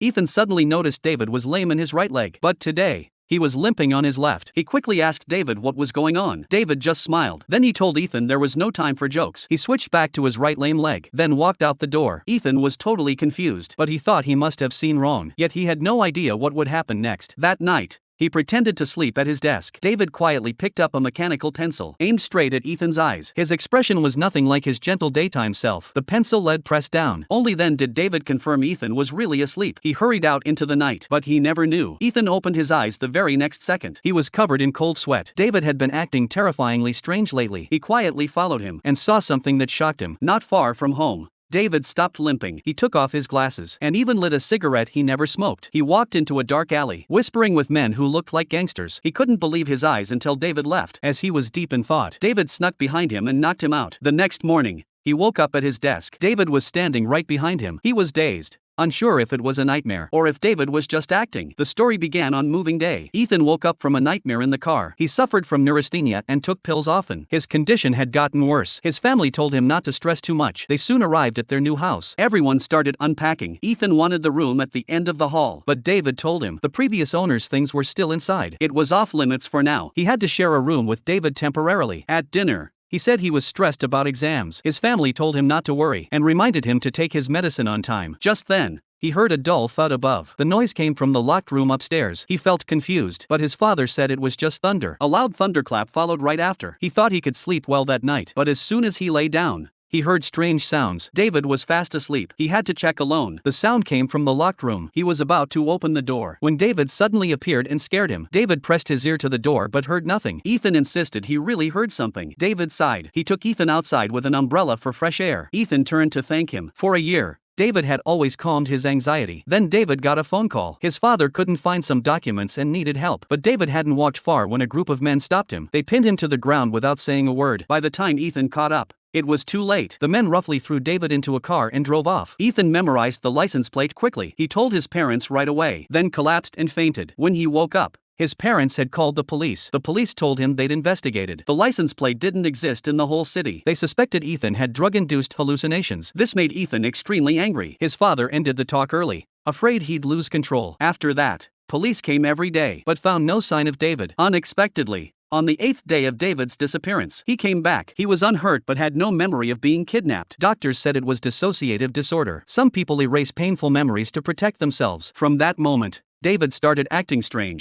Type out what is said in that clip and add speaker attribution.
Speaker 1: Ethan suddenly noticed David was lame in his right leg, but today, he was limping on his left. He quickly asked David what was going on. David just smiled. Then he told Ethan there was no time for jokes. He switched back to his right lame leg, then walked out the door. Ethan was totally confused, but he thought he must have seen wrong. Yet he had no idea what would happen next. That night, he pretended to sleep at his desk. David quietly picked up a mechanical pencil, aimed straight at Ethan's eyes. His expression was nothing like his gentle daytime self, the pencil lead pressed down. Only then did David confirm Ethan was really asleep. He hurried out into the night, but he never knew. Ethan opened his eyes the very next second. He was covered in cold sweat. David had been acting terrifyingly strange lately. He quietly followed him, and saw something that shocked him. Not far from home, David stopped limping. He took off his glasses and even lit a cigarette he never smoked. He walked into a dark alley, whispering with men who looked like gangsters. He couldn't believe his eyes until David left. As he was deep in thought, David snuck behind him and knocked him out. The next morning, he woke up at his desk. David was standing right behind him. He was dazed, unsure if it was a nightmare or if David was just acting. The story began on moving day. Ethan woke up from a nightmare in the car. He suffered from neurasthenia and took pills often. His condition had gotten worse. His family told him not to stress too much. They soon arrived at their new house. Everyone started unpacking. Ethan wanted the room at the end of the hall, but David told him the previous owner's things were still inside. It was off limits for now. He had to share a room with David temporarily. At dinner, he said he was stressed about exams. His family told him not to worry and reminded him to take his medicine on time. Just then, he heard a dull thud above. The noise came from the locked room upstairs. He felt confused, but his father said it was just thunder. A loud thunderclap followed right after. He thought he could sleep well that night, but as soon as he lay down, he heard strange sounds. David was fast asleep. He had to check alone. The sound came from the locked room. He was about to open the door when David suddenly appeared and scared him. David pressed his ear to the door but heard nothing. Ethan insisted he really heard something. David sighed. He took Ethan outside with an umbrella for fresh air. Ethan turned to thank him. For a year, David had always calmed his anxiety. Then David got a phone call. His father couldn't find some documents and needed help. But David hadn't walked far when a group of men stopped him. They pinned him to the ground without saying a word. By the time Ethan caught up, it was too late. The men roughly threw David into a car and drove off. Ethan memorized the license plate quickly. He told his parents right away, then collapsed and fainted. When he woke up, his parents had called the police. The police told him they'd investigated. The license plate didn't exist in the whole city. They suspected Ethan had drug-induced hallucinations. This made Ethan extremely angry. His father ended the talk early, afraid he'd lose control. After that, police came every day, but found no sign of David. Unexpectedly, on the 8th day of David's disappearance, he came back. He was unhurt but had no memory of being kidnapped. Doctors said it was dissociative disorder. Some people erase painful memories to protect themselves. From that moment, David started acting strange.